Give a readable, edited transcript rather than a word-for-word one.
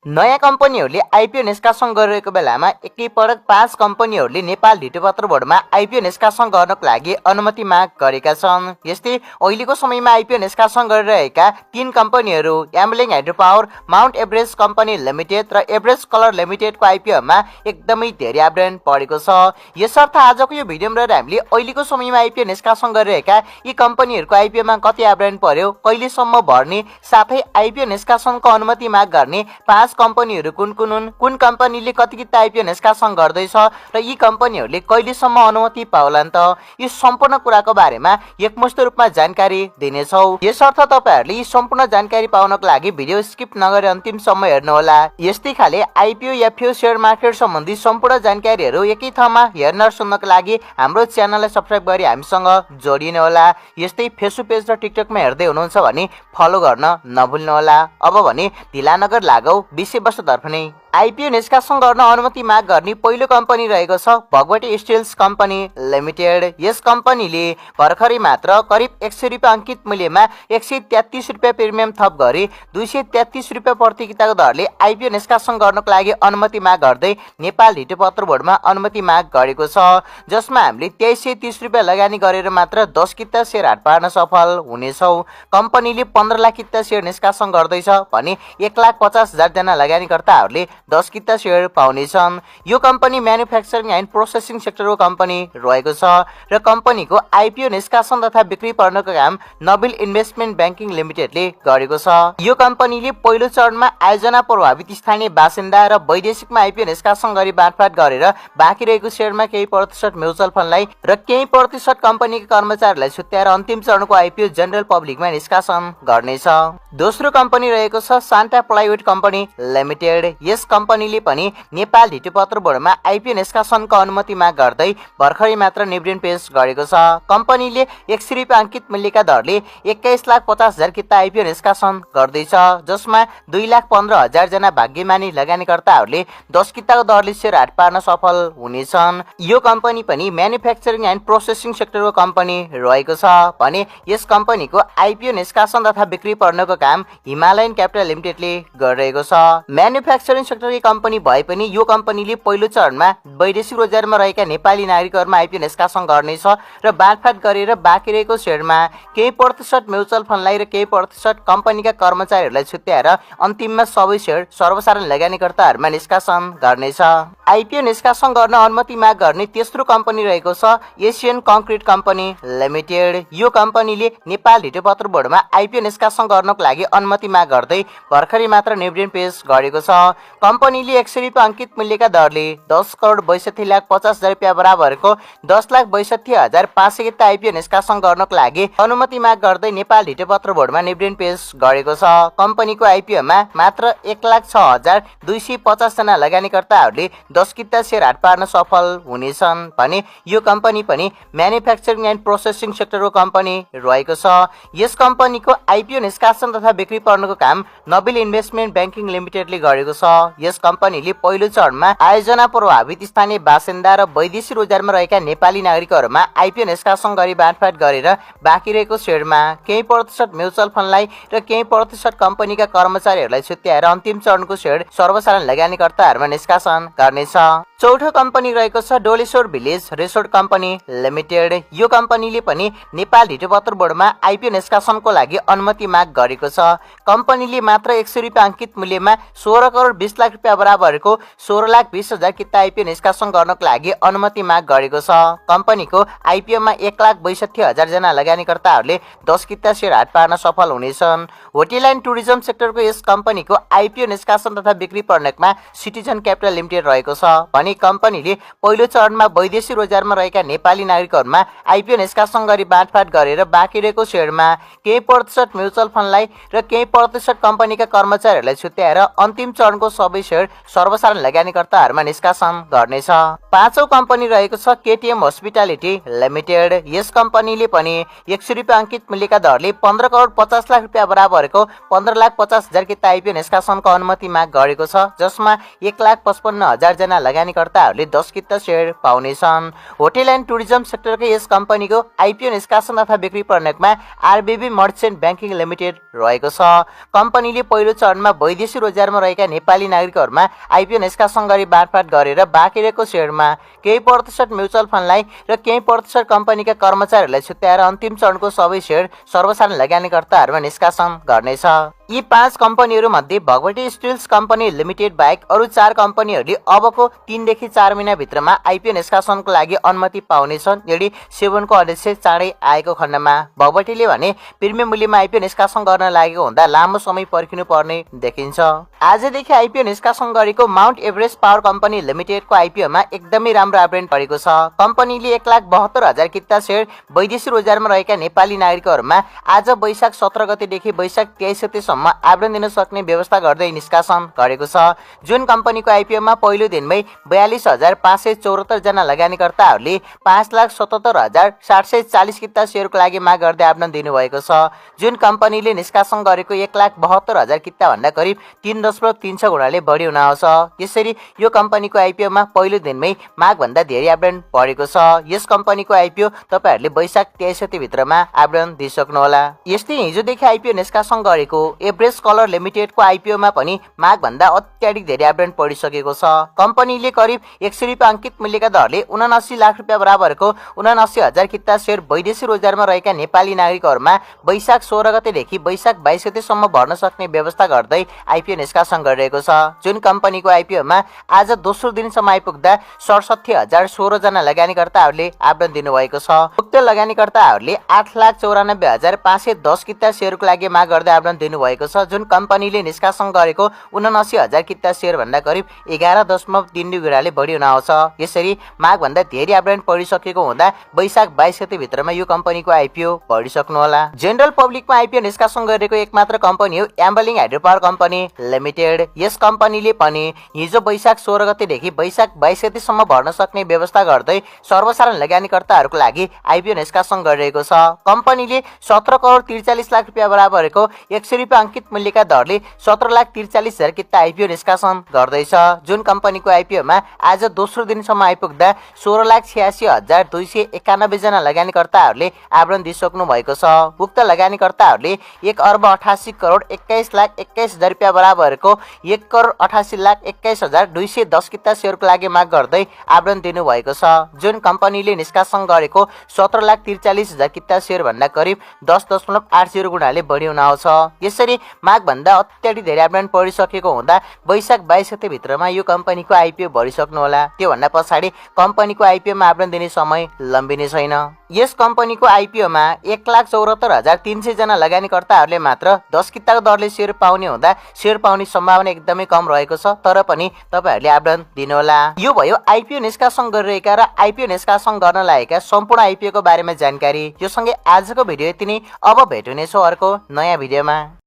नयाँ कम्पनीहरूले आइपिओ निष्कासन गरिरहेको बेलामा एकैपटक 5 कम्पनीहरूले नेपाल धितोपत्र बोर्डमा आइपिओ निष्कासन गर्नको लागि अनुमति माग गरेका छन्। यस्तै अहिलेको समयमा आइपिओ निष्कासन गरिरहेका 3 कम्पनीहरू एम्बलिङ hydro power, mount Everest company limited र एभरेस्ट कलर लिमिटेडको आइपिओमा एकदमै धेरै आब्रेन परेको छ। यसर्थ आजको यो भिडियोमा हामीले अहिलेको समयमा आइपिओ निष्कासन गरिरहेका यी कम्पनीहरूको आइपिओमा कति आब्रेन पर्यो, कहिलेसम्म भर्ने, साथै आइपिओ निष्कासनको अनुमति माग गर्ने 5 कम्पनीहरू कुन कुन हुन्, कुन कम्पनीले कति आइपिओ निष्कासन गर्दैछ र यी कम्पनीहरूले कहिलेसम्म अनुमति पाउलान् त, यो सम्पूर्ण कुराको बारेमा एकमुष्ट रूपमा जानकारी दिनेछौ। यसर्थ तपाईहरुले यी सम्पूर्ण जानकारी पाउनको लागि भिडियो स्किप नगरी अन्तिमसम्म हेर्नुहोला। यस्तै खाले आइपिओ एफपिओ शेयर मार्केट सम्बन्धी सम्पूर्ण जानकारीहरू एकै ठाउँमा हेर्न सुन्नको लागि हाम्रो च्यानललाई सब्स्क्राइब गरी हामीसँग जोडिनु होला। यस्तै फेसबुक पेज र टिकटकमा हेर्दै हुनुहुन्छ भने फलो गर्न नभुल्नुहोला। अब भने ढिला नगर लागौ विषयवस्तुतर्फ नै। आइपिओ निष्कासन गर्न अनुमति माग गर्ने पहिलो कम्पनी रहेको छ भगवती स्टिल्स कम्पनी लिमिटेड। यस कम्पनीले भर्खरै मात्र करिब 100 रुपियाँ अंकित मूल्यमा 133 रुपियाँ प्रिमियम थप गरी 233 रुपियाँ प्रति किताको दरले आइपिओ निष्कासन गर्नको लागि अनुमति माग गर्दै नेपाल धितोपत्र बोर्डमा अनुमति माग गरेको छ, जसमा हामीले 2330 रुपियाँ लगानी गरेर मात्र 10 किता शेयर हाट पार्न सफल हुनेछौँ। कम्पनीले 15 लाख किता शेयर निष्कासन गर्दैछ भने 1,50,000 जना लगानीकर्ताहरूले 10 किता शेयर पाउनेछन्। यो कम्पनी म्यानुफ्याक्चरिङ एन्ड प्रोसेसिङ सेक्टरको कम्पनी रहेको छ र कम्पनीको आइपिओ निष्कासन तथा बिक्री पर्नको काम नोबेल इन्भेस्टमेन्ट ब्याङ्किङ लिमिटेडले गरेको छ। यो कम्पनीले पहिलो चरणमा आयोजना प्रभावित स्थानीय बासिन्दा र वैदेशिकमा आइपिओ निष्कासन गरी बाँडफाट गरेर बाँकी रहेको शेयरमा केही प्रतिशत म्युचुअल फन्डलाई र केही प्रतिशत कम्पनीका कर्मचारीलाई छुट्याएर अन्तिम चरणको आइपिओ जनरल पब्लिकमा निष्कासन गर्नेछ। दोस्रो कम्पनी रहेको छ सान्टा प्लाइवुड कम्पनी लिमिटेड। यस कम्पनीले पनि नेपाल धितोपत्र बोर्डमा आइपिओ निष्कासनको अनुमति माग गर्दै भर्खरै मात्र निवेदन पेश गरेको छ। कम्पनीले 100 रुपियाँ अंकित मूल्यका दरले 21,50,000 किता आइपिओ निष्कासन गर्दैछ, जसमा 2,15,000 जना भाग्यमानी लगानीकर्ताहरूले 10 किताको दरले शेयर हाट पार्न सफल हुनेछन्। यो कम्पनी पनि म्यानुफ्याक्चरिङ एन्ड प्रोसेसिङ सेक्टरको कम्पनी रहेको छ भने यस कम्पनीको आइपिओ निष्कासन तथा बिक्री पर्नको काम हिमालयन क्यापिटल लिमिटेडले गरिरहेको छ। म्यानुफ्याक्चरिङ सेक्टरकी कम्पनी भए पनि यो कम्पनीले पहिलो चरणमा वैदेशिक रोजगारमा रहेका नेपाली नागरिकहरूमा आइपिओ निष्कासन गर्नेछ र बाँडफाट गरेर बाँकी रहेको शेयरमा केही प्रतिशत म्युचुअल फन्डलाई र केही प्रतिशत कम्पनीका कर्मचारीहरूलाई छुट्याएर अन्तिममा सबै शेयर सर्वसाधारण लगानीकर्ताहरूमा निष्कासन गर्नेछ। आइपिओ निष्कासन गर्न अनुमति माग गर्ने तेस्रो कम्पनी रहेको छ एसियन कङ्क्रिट कम्पनी लिमिटेड। यो कम्पनीले नेपाल धितोपत्र बोर्डमा आइपिओ निष्कासन गर्नको लागि अनुमति माग गर्दै भर्खरै मात्र निवेदन पेश गरेको छ। कम्पनीले 100 रुपियाँ अंकित मूल्यका दरले 10,62,50,000 रुपियाँ बराबरको 10,62,500 किता आइपिओ निष्कासन गर्नको लागि अनुमति माग गर्दै नेपाल धितोपत्र बोर्डमा निवेदन पेश गरेको छ। कम्पनीको आइपिओमा मात्र 1,06,250 जना लगानीकर्ताहरूले 10 किता शेयर हाट पार्न सफल हुनेछन् भने यो कम्पनी पनि म्यानुफ्याक्चरिङ एन्ड प्रोसेसिङ सेक्टरको कम्पनी रहेको छ। यस कम्पनीको आइपिओ निष्कासन तथा बिक्री पर्नको काम नोबेल इन्भेस्टमेन्ट ब्याङ्किङ लिमिटेडले गरेको छ। यस कम्पनीले पहिलो चरणमा आयोजना प्रभावित स्थानीय बासिन्दा र वैदेशिक रोजगारमा रहेका नेपाली नागरिकहरूमा आइपिओ निष्कासन गरी बाँडफाट गरेर बाँकी रहेको शेयरमा केही प्रतिशत म्युचुअल फन्डलाई र केही प्रतिशत कम्पनीका कर्मचारीहरूलाई छुट्याएर अन्तिम चरणको शेयर सर्वसाधारण लगानीकर्ताहरूमा निष्कासन गर्नेछ। चौथो कम्पनी रहेको छ Doleshwar village resort company limited. यो कम्पनीले पनि नेपाल धितोपत्र बोर्डमा आइपिओ निष्कासनको लागि अनुमति माग गरेको छ। कम्पनीले मात्र 100 रुपियाँ अंकित मूल्यमा 16 करोड 20 लाख रुपियाँ बराबरको 16,20,000 किता आइपिओ निष्कासन गर्नको लागि अनुमति माग गरेको छ। कम्पनीको आइपिओमा 1,62,000 जना लगानीकर्ताहरूले 10 किता शेयर हाट पार्न सफल हुनेछन्। होटेल एन्ड टुरिज्म सेक्टरको यस कम्पनीको आइपिओ निष्कासन तथा बिक्री पर्नेमा सिटिजन क्यापिटल लिमिटेड रहेको छ भने कम्पनीले पहिलो चरणमा वैदेशिक रोजगारमा रहेका नेपाली नागरिकहरूमा आइपिओ निष्कासन गरी बाँडफाट गरेर बाँकी रहेको शेयरमा केही प्रतिशत म्युचुअल फन्डलाई र केही प्रतिशत कम्पनीका कर्मचारीहरूलाई छुट्याएर अन्तिम चरणको सबै शेयर सर्वसाधारण लगानीकर्ताहरूमा निष्कासन गर्नेछ। पाँचौं कम्पनी रहेको छ केटीएम हस्पिटालिटी लिमिटेड। यस कम्पनीले पनि 100 रुपियाँ अंकित मूल्यका दरले 15 करोड 50 लाख रुपियाँ बराबरको 15,50,000 किता आइपिओ निष्कासनको अनुमति माग गरेको छ, जसमा 1,55,000 जना लगानीकर्ता लगानीकर्ताहरूले 10 किता सेयर पाउनेछन्। होटल एन्ड टुरिज्म सेक्टरकै यस कम्पनीको आइपिओ निष्कासन तथा बिक्री प्रणालीमा आरबीबी मर्चेन्ट ब्याङ्किङ लिमिटेड रहेको छ। कम्पनीले पहिलो चरणमा वैदेशिक रोजगारमा रहेका नेपाली नागरिकहरूमा आइपिओ निष्कासन गरी बाँडफाँड गरेर बाँकी रहेको सेयरमा केही प्रतिशत म्युचुअल फन्डलाई र केही प्रतिशत कम्पनीका कर्मचारीहरूलाई छुट्याएर अन्तिम चरणको सबै सेयर सर्वसाधारण लगानीकर्ताहरूमा निष्कासन गर्नेछ। यी 5 कम्पनीहरू मध्ये भगवती स्टिल्स कम्पनी लिमिटेड बाहेक अरू 4 कम्पनीहरूले अबको 3 देखि 4 महिनाभित्रमा आइपिओ निष्कासनको लागि अनुमति पाउनेछन् यदि सेभनको अध्यक्ष चाँडै आएको खण्डमा। भगवतीले भने प्रिमियम मूल्यमा आइपिओ निष्कासन गर्न लागेको हुँदा लामो समय पर्खिनु पर्ने देखिन्छ। आजदेखि आइपिओ निष्कासन गरेको माउन्ट एभरेस्ट पावर कम्पनी लिमिटेडको आइपिओमा एकदमै राम्रो आवेदन परेको छ। कम्पनीले 1,72,000 किता सेयर वैदेशिक रोजगारमा रहेका नेपाली नागरिकहरूमा आज वैशाख 17 गतेदेखि वैशाख 23 गतेसम्म आवेदन दिन सक्ने व्यवस्था गर्दै निष्कासन गरेको छ। जुन कम्पनीको आइपिओमा पहिलो दिनमै 42,574 जना लगानीकर्ताहरूले 5,77,740 किता सेयरको लागि माग गर्दै आवेदन दिनुभएको छ। जुन कम्पनीले निष्कासन गरेको 1,72,000 किता भन्दा करिब 3.36 गुणाले बढी हुन आउँछ। यसरी यो कम्पनीको आइपिओमा पहिलो दिनमै मागभन्दा धेरै आवेदन परेको छ। यस कम्पनीको आइपिओ तपाईहरूले वैशाख 23 गतेभित्रमा आवेदन दिइसक्नुहोला। यस्तै हिजोदेखि आइपिओ निष्कासन गरेको एभरेस्ट कलर लिमिटेडको आइपिओमा पनि मागभन्दा अत्याधिक धेरै आवेदन पढिसकेको छ। कम्पनीले करिब 100 रुपियाँ अंकित मूल्यका दरले 79 लाख रुपियाँ बराबरको 79,000 किता सेयर वैदेशिक रोजगारमा रहेका नेपाली नागरिकहरूमा वैशाख 16 गतेदेखि वैशाख 22 गतेसम्म भर्न सक्ने व्यवस्था गर्दै आइपिओ निष्कासन गरिरहेको छ। जुन कम्पनीको आइपिओमा आज दोस्रो दिनसम्म आइपुग्दा 67,016 जना लगानीकर्ताहरूले आवेदन दिनुभएको छ। उक्त लगानीकर्ताहरूले 8,94,510 किता सेयरको लागि माग गर्दै आवेदन दिनुभएको छ। जुन कम्पनीले निष्कासन गरेको 79,000 किता सेयर भन्दा करिब 11.32 गुणाले बढी हुन आउँछ। यसरी मागभन्दा धेरै आवेदन पढिसकेको हुँदा वैशाख 22 गतेभित्रमा यो कम्पनीको आइपिओ भरिसक्नुहोला। जेनरल पब्लिकमा आइपिओ निष्कासन गरेको एकमात्र कम्पनी हो एम्बलिङ हाइड्रो पावर कम्पनी लिमिटेड। यस कम्पनीले पनि हिजो वैशाख 16 गतेदेखि वैशाख 22 गतेसम्म भर्न सक्ने व्यवस्था गर्दै सर्वसाधारण लगानीकर्ताहरूको लागि आइपिओ निष्कासन गरिरहेको छ। कम्पनीले 17 करोड 43 लाख रुपियाँ बराबरको 100 रुपियाँ अंकित मूल्यका दरले 17,43,000 किता आइपिओ निष्कासन गर्दैछ। जुन कम्पनीको आइपिओमा आज दोस्रो दिनसम्म आइपुग्दा 16,86,291 जना लगानीकर्ताहरूले आवेदन दिइसक्नु भएको छ। उक्त लगानीकर्ताहरूले 1,88 करोड 21,21,000 रुपियाँ बराबरको 1,88,21,210 किता सेयरको लागि माग गर्दै आवेदन दिनुभएको छ। जुन कम्पनीले निष्कासन गरेको 17,43,000 किता सेयर भन्दा करिब 10.80 गुणाले बढी हुन आउँछ। यसरी मागभन्दा अत्याधिक धेरै आवेदन पढिसकेको हुँदा वैशाख 22 गतेभित्रमा यो कम्पनीको आइपिओ भरिसक्नुहोला। त्योभन्दा पछाडि कम्पनीको आइपिओमा आवेदन दिने समय लम्बिने छैन। यस कम्पनीको आइपिओमा 1,74,300 जना लगानीकर्ताहरूले मात्र 10 किताको दरले सेयर पाउने हुँदा सेयर पाउने सम्भावना एकदमै कम रहेको छ। तर पनि तपाईहरूले आवेदन दिनुहोला। यो भयो आइपिओ निष्कासन गरिरहेका र आइपिओ निष्कासन गर्न लागेका सम्पूर्ण आइपिओको बारेमा जानकारी। यो सँगै आजको भिडियो यति नै। अब भेट हुनेछौँ अर्को नयाँ भिडियोमा।